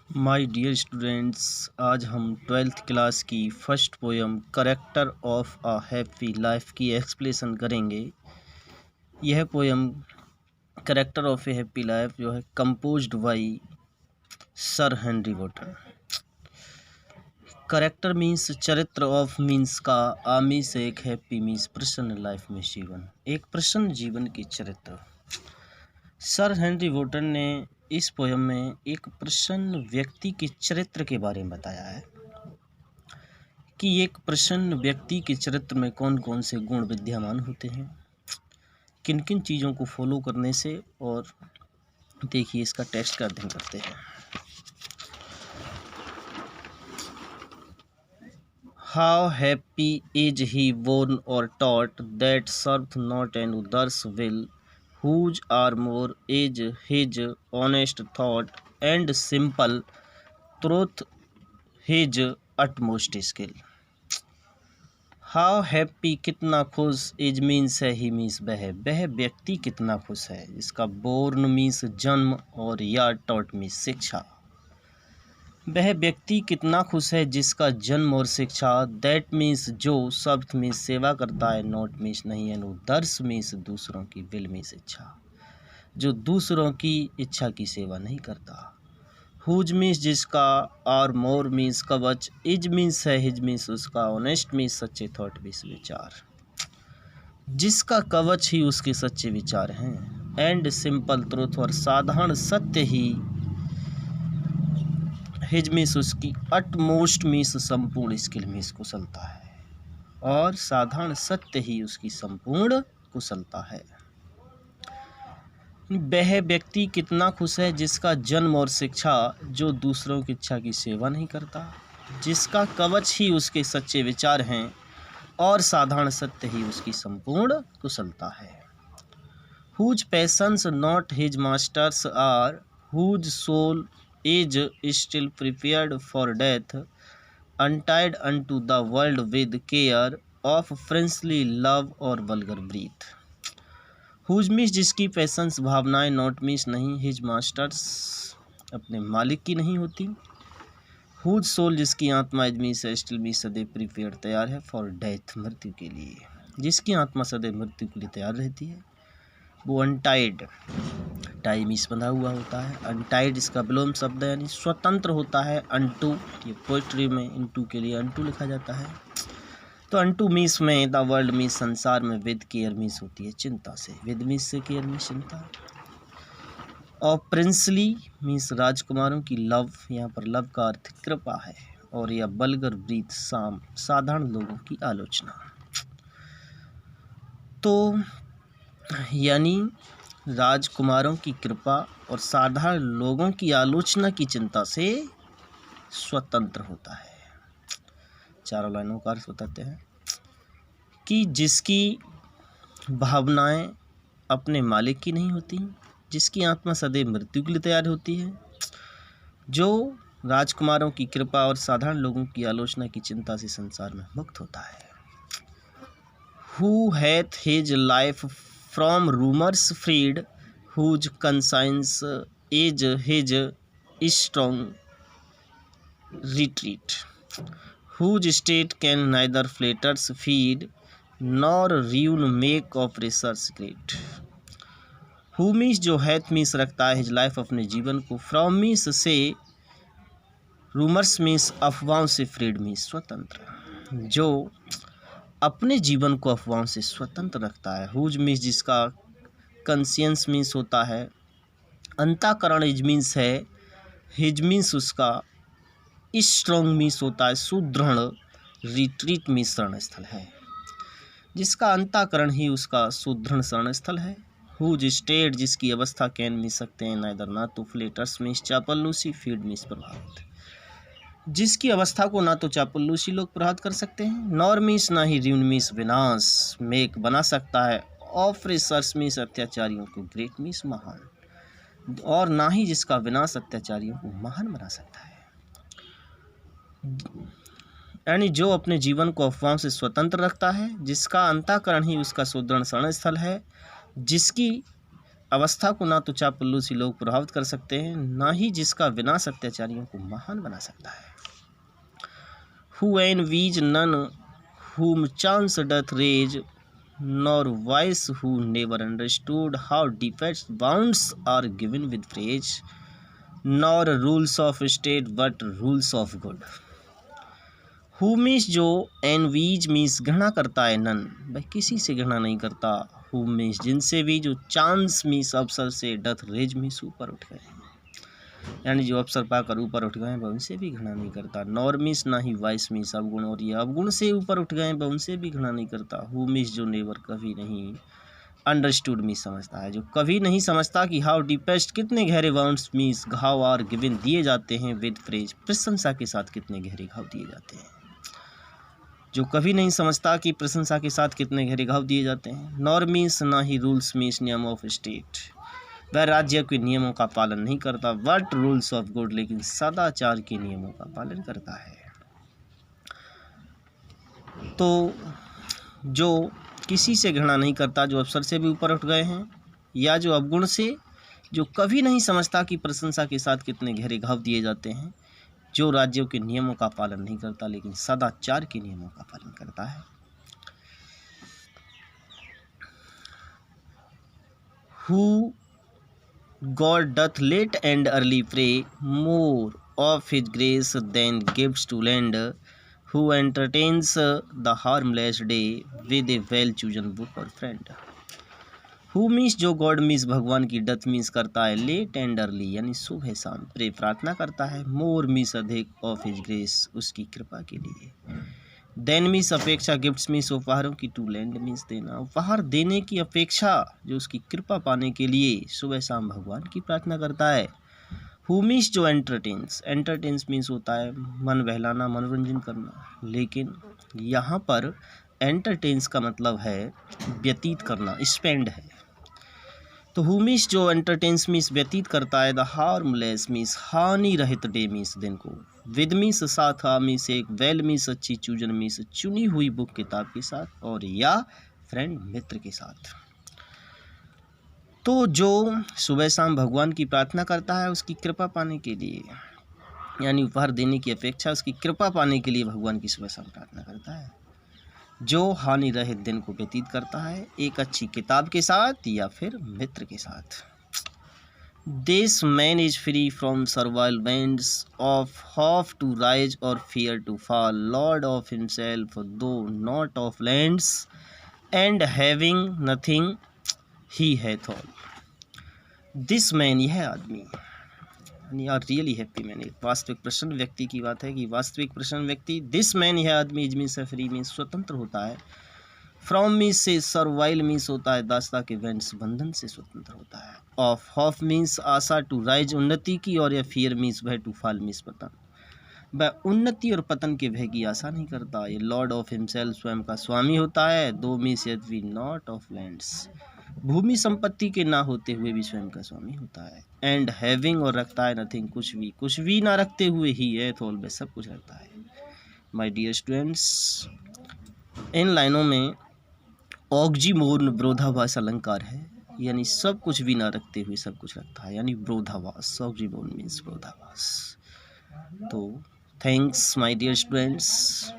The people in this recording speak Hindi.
माय डियर स्टूडेंट्स, आज हम ट्वेल्थ क्लास की first poem character of a happy life की एक्सप्लेनेशन करेंगे। यह poem character of a happy life जो है composed by sir Henry Wotton. Character means चरित्र, ऑफ मीन्स का, आ मीन्स एक, हैप्पी मीन्स प्रसन्न, लाइफ में जीवन, एक प्रसन्न जीवन की चरित्र। सर हेनरी वॉटन ने इस पोयम में एक प्रसन्न व्यक्ति के चरित्र के बारे में बताया है कि एक प्रसन्न व्यक्ति के चरित्र में कौन कौन से गुण विद्यमान होते हैं, किन किन चीज़ों को फॉलो करने से। और देखिए इसका टेक्स्ट का अध्ययन करते हैं। How happy is he born और taught that serve not and others will whose are more is his honest thought and simple truth his utmost skill। How happy कितना खुश, इज मीन्स है, ही मीन्स वह व्यक्ति कितना खुश है, इसका बोर्न मीन्स जन्म और या टॉट मीन्स शिक्षा। वह व्यक्ति कितना खुश है जिसका जन्म और शिक्षा, दैट मीन्स जो, शब्द मीन्स सेवा करता है, नॉट मीन्स नहीं, एंड दर्श मीन्स दूसरों की, विल मीन्स इच्छा, जो दूसरों की इच्छा की सेवा नहीं करता। हुज मीन्स जिसका, और मोर मीन्स कवच, इज मीन्स है, हिज मीन्स उसका, ऑनेस्ट मीन्स सच्चे, थॉट मीन्स विचार, जिसका कवच ही उसके सच्चे विचार हैं, एंड सिंपल ट्रूथ और साधारण सत्य ही, हिज मीन्स उसकी, अटमोस्ट मीन्स संपूर्ण, स्किल मीन्स कुशलता है, और साधारण सत्य ही उसकी संपूर्ण कुशलता है। वह व्यक्ति कितना खुश है जिसका जन्म और शिक्षा, जो दूसरों की इच्छा की सेवा नहीं करता, जिसका कवच ही उसके सच्चे विचार हैं, और साधारण सत्य ही उसकी संपूर्ण कुशलता है। Whose passions not his masters are, whose soul is still prepared for death, untied unto the world with care of friendly love और वल्गर ब्रीथ। हुज मीन्स जिसकी पैशंस भावनाएं, नॉट मीन्स नहीं, हिज मास्टर्स अपने मालिक की नहीं होती, हुज सोल जिसकी आत्मा, इज मीन्स स्टिल मीन्स सदैव प्रिपेयर्ड तैयार है, फॉर डेथ मृत्यु के लिए, जिसकी आत्मा सदैव मृत्यु के लिए तैयार रहती है, वो अनटाइड, टाई मीन्स बंधा हुआ होता है, अनटाइड इसका विलोम शब्द है यानी स्वतंत्र होता है, अनटू, ये पोइट्री में इनटू के लिए अनटू लिखा जाता है, तो अनटू मीन्स में, द वर्ल्ड मीन्स संसार में, विद केयर मीन्स होती है चिंता से, विद मीन्स से, केयर मीन्स चिंता, और प्रिंसली मीन्स राजकुमारों की, लव यहाँ पर लव का अर्थ कृपा है, और यह बल्गर ब्रीथ साम, साधारण लोगों की आलोचना। तो यानी राजकुमारों की कृपा और साधारण लोगों की आलोचना की चिंता से स्वतंत्र होता है। चारों लाइनों का अर्थ बताते हैं कि जिसकी भावनाएं अपने मालिक की नहीं होती, जिसकी आत्मा सदैव मृत्यु के लिए तैयार होती है, जो राजकुमारों की कृपा और साधारण लोगों की आलोचना की चिंता से संसार में मुक्त होता है। Who hath his life from rumours freed, whose conscience is his strong retreat, whose state can neither flatters feed nor ruin make oppressors great। who means जो hath means रखता है, his life अपने जीवन को, from means से, rumors means अफवाहों से, freed means स्वतंत्र, जो अपने जीवन को अफवाहों से स्वतंत्र रखता है। whose means जिसका, conscience means होता है अंतःकरण, his means है, his means उसका, स्ट्रॉन्ग मीन्स होता है सुदृढ़, रिट्रीट मीन्स शरण स्थल है, जिसका अंतःकरण ही उसका सुदृढ़ शरण स्थल है। हुज स्टेट जिसकी अवस्था, कैन मीन सकते हैं, नाइदर ना तो, फ्लेटर्स मीन्स चापल्लूसी, फीड मीन्स प्रभावित, जिसकी अवस्था को ना तो चापल्लूसी लोग प्रभावित कर सकते हैं, नॉर मीन्स ना ही, र्यून मीन्स विनाश, मेक बना सकता है, ऑफरेसर्स मीन्स अत्याचारियों को, ग्रेट मीन्स महान, और ना ही जिसका विनाश अत्याचारियों को महान बना सकता है। यानी जो अपने जीवन को अफवाहों से स्वतंत्र रखता है, जिसका अंतःकरण ही उसका सुदृढ़ शरण स्थल है, जिसकी अवस्था को ना तो चापलूसी लोग प्रभावित कर सकते हैं, ना ही जिसका विनाश अत्याचारियों को महान बना सकता है। Who envies none whom chance doth raise, nor wise who never understood how defeats bounds are given with praise, nor rules of state but rules of good. Who means जो, envies मीन्स घृणा करता है, नन भाई किसी से घृणा नहीं करता, who मीन्स जिनसे भी, जो चांस मीन्स अवसर से, डथ रेज मीन्स ऊपर उठ गए, यानी जो अवसर पाकर ऊपर उठ गए हैं वह उनसे भी घृणा नहीं करता। नॉर मीन्स ना ही, वाइस मीन्स अवगुण, और ये अवगुण से ऊपर उठ गए हैं वह उनसे भी घृणा नहीं करता। हु मीन्स जो नेवर कभी नहीं, अंडरस्टूड मीन्स समझता है, जो कभी नहीं समझता कि हाउ डीपेस्ट कितने गहरे वाउंड्स मीन्स घाव आर गिवन दिए जाते हैं विद प्रेज प्रशंसा के साथ कितने गहरे घाव दिए जाते हैं, जो कभी नहीं समझता कि प्रशंसा के साथ कितने गहरे घाव दिए जाते हैं। नॉर मीन्स ना ही, रूल्स मीन्स नियम ऑफ स्टेट, वह राज्य के नियमों का पालन नहीं करता, बट रूल्स ऑफ गुड लेकिन सदाचार के नियमों का पालन करता है। तो जो किसी से घृणा नहीं करता, जो अवसर से भी ऊपर उठ गए हैं, या जो अवगुण से, जो कभी नहीं समझता कि प्रशंसा के साथ कितने गहरे घाव दिए जाते हैं, जो राज्यों के नियमों का पालन नहीं करता लेकिन सदाचार के नियमों का पालन करता है। Who God doth late and early pray, more of his grace than gifts to lend, who entertains the harmless day with a well chosen book or friend. Who means जो, गॉड मीन्स भगवान की, डथ मीन्स करता है, लेट एंड अर्ली यानी सुबह शाम, प्रे प्रार्थना करता है, मोर मीन्स अधिक, ऑफ हिज ग्रेस उसकी कृपा के लिए, देन मीन्स अपेक्षा, गिफ्ट्स मीन्स उपहारों की, टू लैंड मीन्स देना, उपहार देने की अपेक्षा जो उसकी कृपा पाने के लिए सुबह शाम भगवान की प्रार्थना करता है। हु मीन्स जो, एंटरटेन्स, एंटरटेन्स मीन्स होता है मन बहलाना, मनोरंजन करना, लेकिन यहाँ पर एंटरटेन्स का मतलब है व्यतीत करना, स्पेंड है। तो हु मीन्स जो, एंटरटेन्स मीन्स व्यतीत करता है, द हार्मलेस मीन्स हानि रहित डे मीन्स दिन को, विद मीन्स साथ, आ मीन्स एक, वेल मीन्स अच्छी, चूजन मीन्स चुनी हुई बुक किताब के साथ, और या फ्रेंड मित्र के साथ। तो जो सुबह शाम भगवान की प्रार्थना करता है उसकी कृपा पाने के लिए, यानी उपहार देने की अपेक्षा उसकी कृपा पाने के लिए भगवान की सुबह शाम प्रार्थना करता है, जो हानि रहित दिन को व्यतीत करता है एक अच्छी किताब के साथ या फिर मित्र के साथ। This man is free from servile bands of hope to rise or fear to fall, lord of himself though not of lands, and having nothing he hath all. This man, यह आदमी, आर रियली हैप्पी मैन, एक वास्तविक प्रसन्न व्यक्ति की बात है कि वास्तविक प्रसन्न व्यक्ति, दिस मैन यह आदमी, इज मीन्स फ्री मीन्स स्वतंत्र होता है, फ्रॉम मीन्स से, सर्वाइल मीन्स होता है दासता के, वेंड्स बंधन से स्वतंत्र होता है, ऑफ हॉफ मीन्स आशा, टू राइज उन्नति की, और या फियर मीन्स भय, टू फॉल मीन्स पतन, वह उन्नति और पतन के भय की आशा नहीं करता। ये लॉर्ड ऑफ हिमसेल्फ स्वयं का स्वामी होता है, दो मीन्स यदि नॉट ऑफ लैंड्स, भूमि संपत्ति के ना होते हुए भी स्वयं का स्वामी होता है, एंड हैविंग और रखता है, नथिंग कुछ भी ना रखते हुए ही, एथ ऑल में सब कुछ रखता है। माय डियर स्टूडेंट्स, इन लाइनों में ऑक्सीमोर्न विरोधाभास अलंकार है, यानी सब कुछ भी ना रखते हुए सब कुछ रखता है, यानी विरोधाभास, ऑक्सीमोर्न मीन्स विरोधाभास। तो थैंक्स माय डियर स्टूडेंट्स।